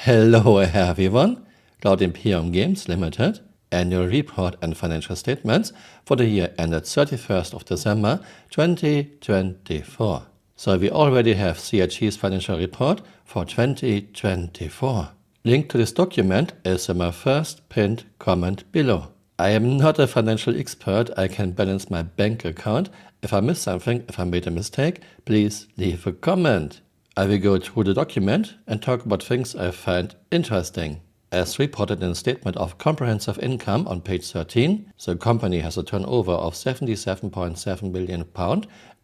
Hello everyone, Cloud Imperium Games Limited annual report and financial statements for the year ended 31st of December 2024. So we already have CIG's financial report for 2024. Link to this document is in my first pinned comment below. I am not a financial expert. I can balance my bank account. If I missed something, if I made a mistake, please leave a comment. I will go through the document and talk about things I find interesting. As reported in the Statement of Comprehensive Income on page 13, the company has a turnover of £77.7 billion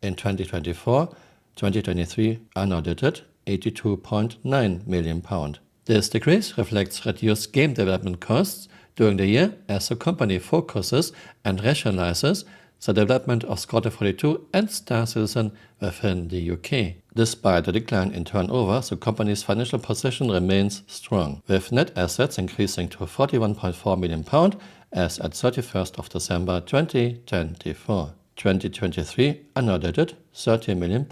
in 2024, 2023 unaudited £82.9 million. This decrease reflects reduced game development costs during the year as the company focuses and rationalizes the development of Squadron 42 and Star Citizen within the UK. Despite the decline in turnover, the company's financial position remains strong, with net assets increasing to £41.4 million as at 31st of December 2024. 2023 unaudited £30 million.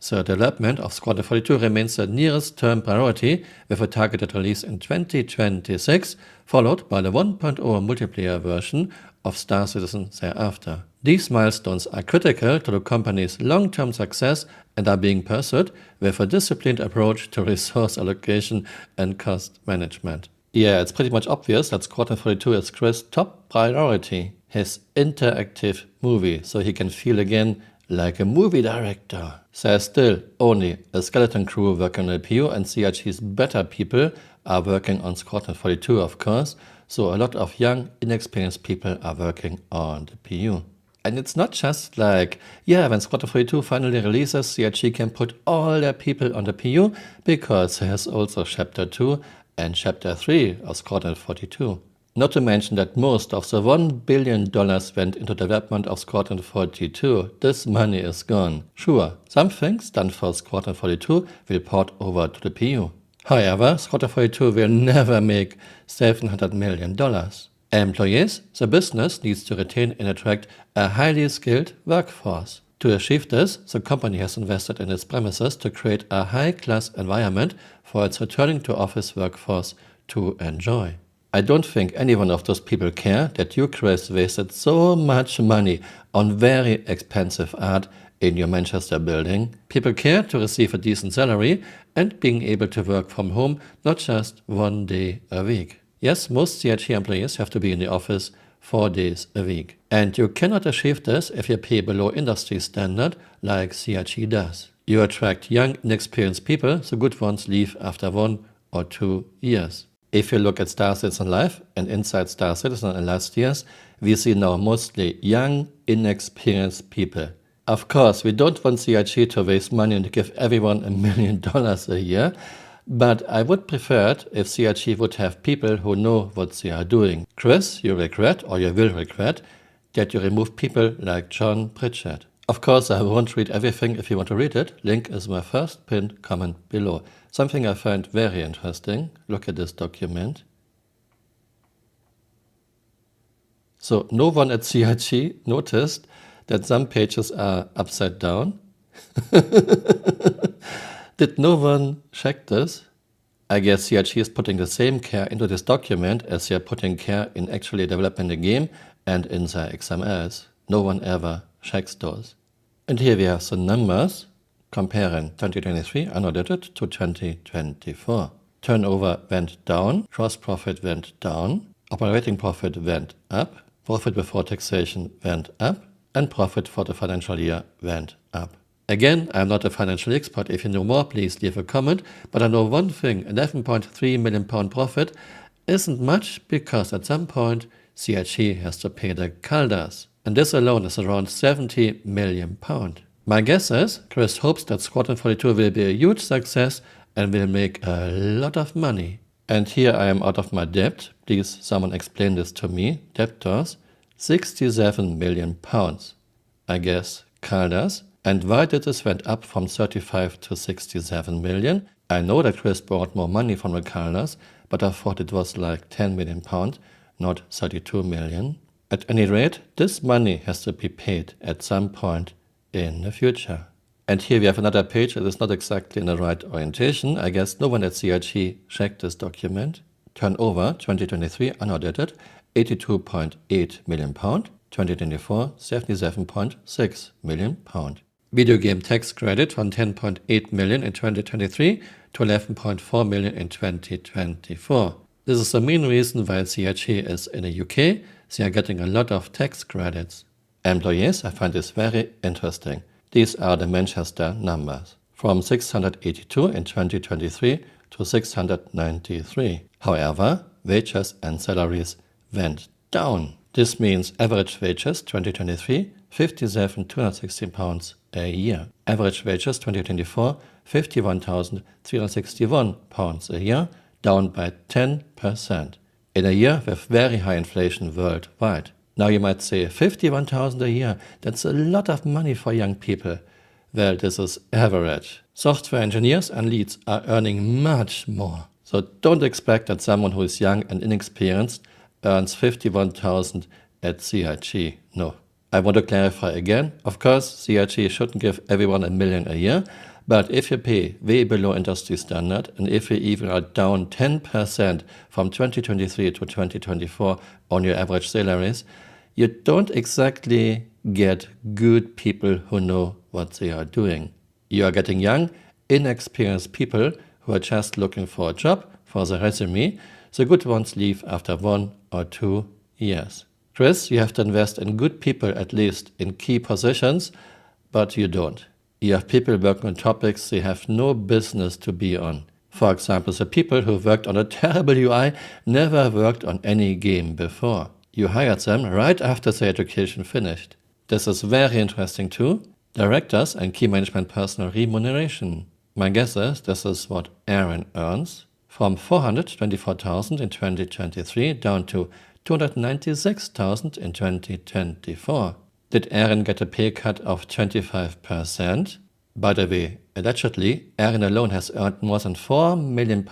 The development of Squadron 42 remains the nearest term priority, with a targeted release in 2026, followed by the 1.0 multiplayer version of Star Citizen thereafter. These milestones are critical to the company's long-term success and are being pursued with a disciplined approach to resource allocation and cost management. Yeah, it's pretty much obvious that Squadron 42 is Chris' top priority, his interactive movie, so he can feel again like a movie director. There's still only a skeleton crew working on the PU, and CIG's better people are working on Squadron 42, of course, so a lot of young, inexperienced people are working on the PU. And it's not just like, yeah, when Squadron 42 finally releases, CIG can put all their people on the PU, because there's also Chapter 2 and Chapter 3 of Squadron 42. Not to mention that most of the $1 billion went into development of Squadron 42. This money is gone. Sure, some things done for Squadron 42 will port over to the PU. However, Squadron 42 will never make $700 million. Employees, the business needs to retain and attract a highly skilled workforce. To achieve this, the company has invested in its premises to create a high-class environment for its returning to office workforce to enjoy. I don't think any one of those people care that you, Chris, wasted so much money on very expensive art in your Manchester building. People care to receive a decent salary and being able to work from home, not just 1 day a week. Yes, most CIG employees have to be in the office 4 days a week. And you cannot achieve this if you pay below industry standard like CIG does. You attract young, inexperienced people, the good ones leave after 1 or 2 years. If you look at Star Citizen Live and inside Star Citizen in last years, we see now mostly young, inexperienced people. Of course, we don't want CIG to waste money and give everyone $1 million a year, but I would prefer it if CIG would have people who know what they are doing. Chris, you regret, or you will regret, that you remove people like John Pritchard. Of course, I won't read everything. If you want to read it, link is my first pinned comment below. Something I find very interesting. Look at this document. So no one at CIG noticed that some pages are upside down. Did no one check this? I guess CIG is putting the same care into this document as they are putting care in actually developing the game and in their XMLs. No one ever checks those. And here we have the numbers comparing 2023 unaudited to 2024. Turnover went down, gross profit went down, operating profit went up, profit before taxation went up, and profit for the financial year went up. Again, I'm not a financial expert. If you know more, please leave a comment. But I know one thing, £11.3 million profit isn't much, because at some point CIG has to pay the Caldas. And this alone is around £70 million. My guess is Chris hopes that Squadron 42 will be a huge success and will make a lot of money. And here I am out of my debt. Please someone explain this to me. Debtors, £67 million. I guess Caldas. And why did this went up from 35 to 67 million? I know that Chris brought more money from the Caldas, but I thought it was like £10 million, not 32 million. At any rate, this money has to be paid at some point in the future. And here we have another page that is not exactly in the right orientation. I guess no one at CIG checked this document. Turnover 2023 unaudited £82.8 million. 2024 £77.6 million. Video game tax credit from 10.8 million in 2023 to 11.4 million in 2024. This is the main reason why CIG is in the UK. They are getting a lot of tax credits. Employees, I find this very interesting. These are the Manchester numbers. From 682 in 2023 to 693. However, wages and salaries went down. This means average wages 2023, £57,216 a year. Average wages 2024, £51,361 a year, down by 10%. In a year with very high inflation worldwide. Now you might say, 51,000 a year, that's a lot of money for young people. Well, this is average. Software engineers and leads are earning much more. So don't expect that someone who is young and inexperienced earns 51,000 at CIG. No. I want to clarify again. Of course, CIG shouldn't give everyone $1 million a year, but if you pay way below industry standard, and if you even are down 10% from 2023 to 2024 on your average salaries, you don't exactly get good people who know what they are doing. You are getting young, inexperienced people who are just looking for a job for their resume. The good ones leave after 1 or 2 years. Chris, you have to invest in good people at least in key positions, but you don't. You have people working on topics they have no business to be on. For example, the people who worked on a terrible UI never worked on any game before. You hired them right after their education finished. This is very interesting too. Directors and key management personnel remuneration. My guess is this is what Aaron earns. From 424,000 in 2023 down to 296,000 in 2024. Did Aaron get a pay cut of 25%? By the way, allegedly, Aaron alone has earned more than £4 million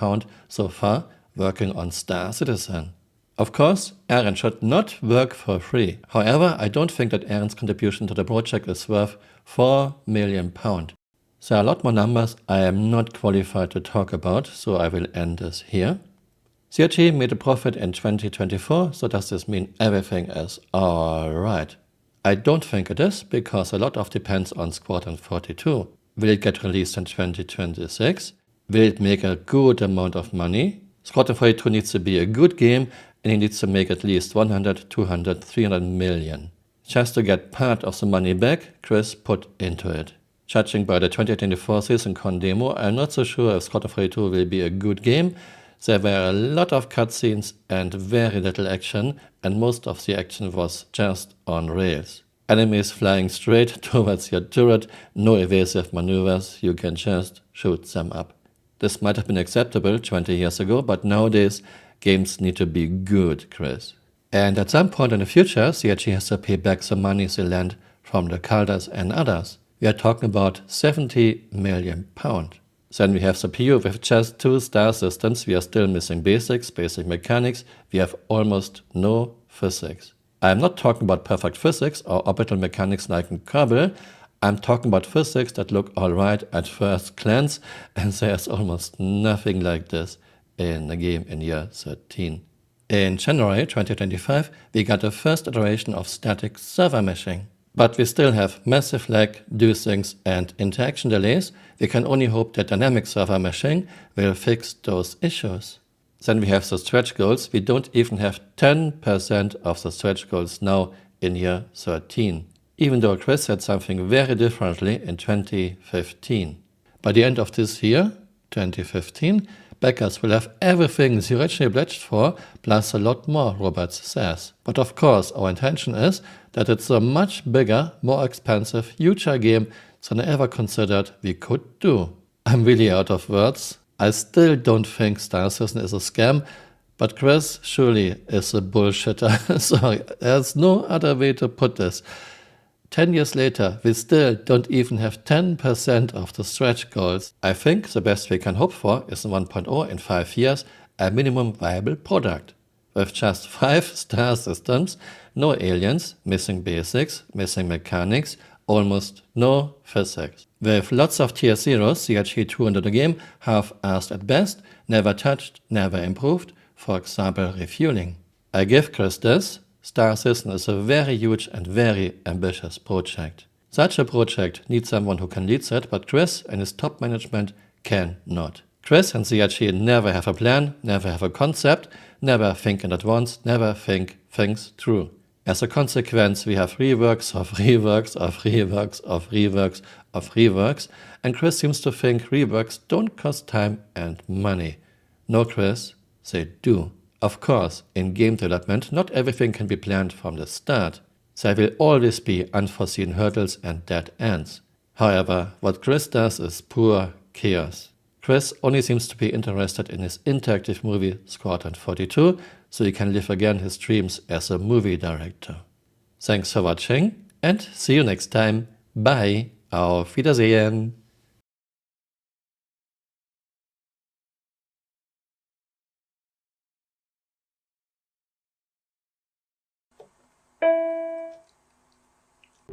so far working on Star Citizen. Of course, Aaron should not work for free. However, I don't think that Aaron's contribution to the project is worth £4 million. There are a lot more numbers I am not qualified to talk about, so I will end this here. CIG made a profit in 2024, so does this mean everything is alright? I don't think it is, because a lot of depends on Squadron 42. Will it get released in 2026? Will it make a good amount of money? Squadron 42 needs to be a good game, and it needs to make at least 100, 200, 300 million. Just to get part of the money back Chris put into it. Judging by the 2024 Season Con demo, I'm not so sure if Squadron 42 will be a good game. There were a lot of cutscenes and very little action, and most of the action was just on rails. Enemies flying straight towards your turret, no evasive maneuvers, you can just shoot them up. This might have been acceptable 20 years ago, but nowadays games need to be good, Chris. And at some point in the future, CIG has to pay back the money they lent from the Caldas and others. We are talking about £70 million. Then we have the PU with just 2 star systems. We are still missing basics, basic mechanics. We have almost no physics. I am not talking about perfect physics or orbital mechanics like in Kerbal. I'm talking about physics that look alright at first glance, and there's almost nothing like this in the game in year 13. In January 2025, we got the first iteration of static server meshing. But we still have massive lag, do-things, and interaction delays. We can only hope that dynamic server meshing will fix those issues. Then we have the stretch goals. We don't even have 10% of the stretch goals now in year 13, even though Chris said something very differently in 2015. By the end of this year, 2015, backers will have everything they originally pledged for, plus a lot more, Roberts says. But of course, our intention is that it's a much bigger, more expensive, huger game than I ever considered we could do. I'm really out of words. I still don't think Star Citizen is a scam, but Chris surely is a bullshitter. Sorry, there's no other way to put this. 10 years later, we still don't even have 10% of the stretch goals. I think the best we can hope for is in 1.0 in 5 years, a minimum viable product. With just 5 star systems, no aliens, missing basics, missing mechanics, almost no physics. With lots of tier zeros, CIG 2 into the game, half-assed at best, never touched, never improved, for example refueling. I give Chris this. Star Citizen is a very huge and very ambitious project. Such a project needs someone who can lead it, but Chris and his top management cannot. Chris and CIG never have a plan, never have a concept, never think in advance, never think things through. As a consequence, we have reworks of reworks of reworks of reworks of reworks, and Chris seems to think reworks don't cost time and money. No, Chris, they do. Of course, in game development, not everything can be planned from the start. There will always be unforeseen hurdles and dead ends. However, what Chris does is pure chaos. Chris only seems to be interested in his interactive movie Squadron 42, so he can live again his dreams as a movie director. Thanks for watching and see you next time. Bye. Auf Wiedersehen.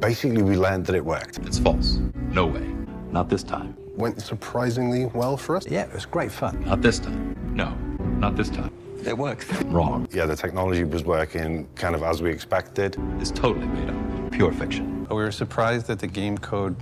Basically, we learned that it worked. It's false. No way. Not this time. Went surprisingly well for us. Yeah, it was great fun. Not this time. No, not this time. It worked. Wrong. Yeah, the technology was working kind of as we expected. It's totally made up. Pure fiction. We were surprised that the game code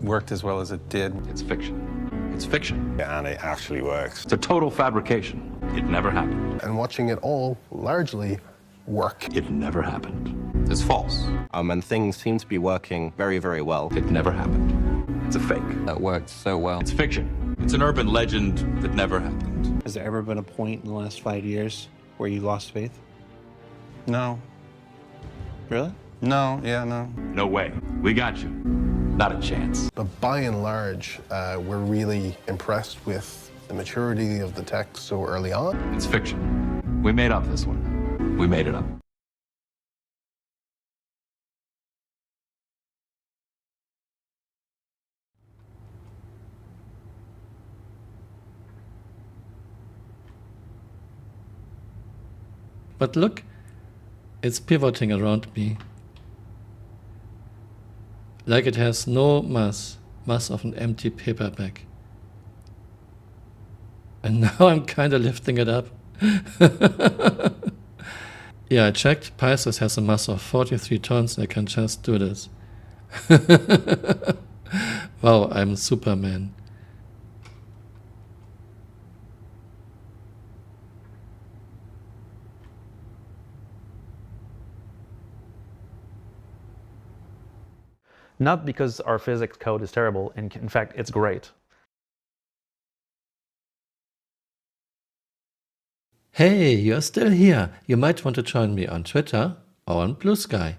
worked as well as it did. It's fiction. It's fiction. Yeah, and it actually works. It's a total fabrication. It never happened. And watching it all largely work. It never happened. It's false. And things seem to be working very, very well. It never happened. It's a fake. That worked so well. It's fiction. It's an urban legend that never happened. Has there ever been a point in the last 5 years where you lost faith? No. Really? No, yeah, no. No way. We got you. Not a chance. But by and large, we're really impressed with the maturity of the tech so early on. It's fiction. We made up this one. We made it up. But look, it's pivoting around me. Like it has no mass of an empty paperback. And now I'm kind of lifting it up. Yeah, I checked. Pisces has a mass of 43 tons. I can just do this. Wow, I'm Superman. Not because our physics code is terrible, and in fact, it's great. Hey, you're still here. You might want to join me on Twitter or on Blue Sky.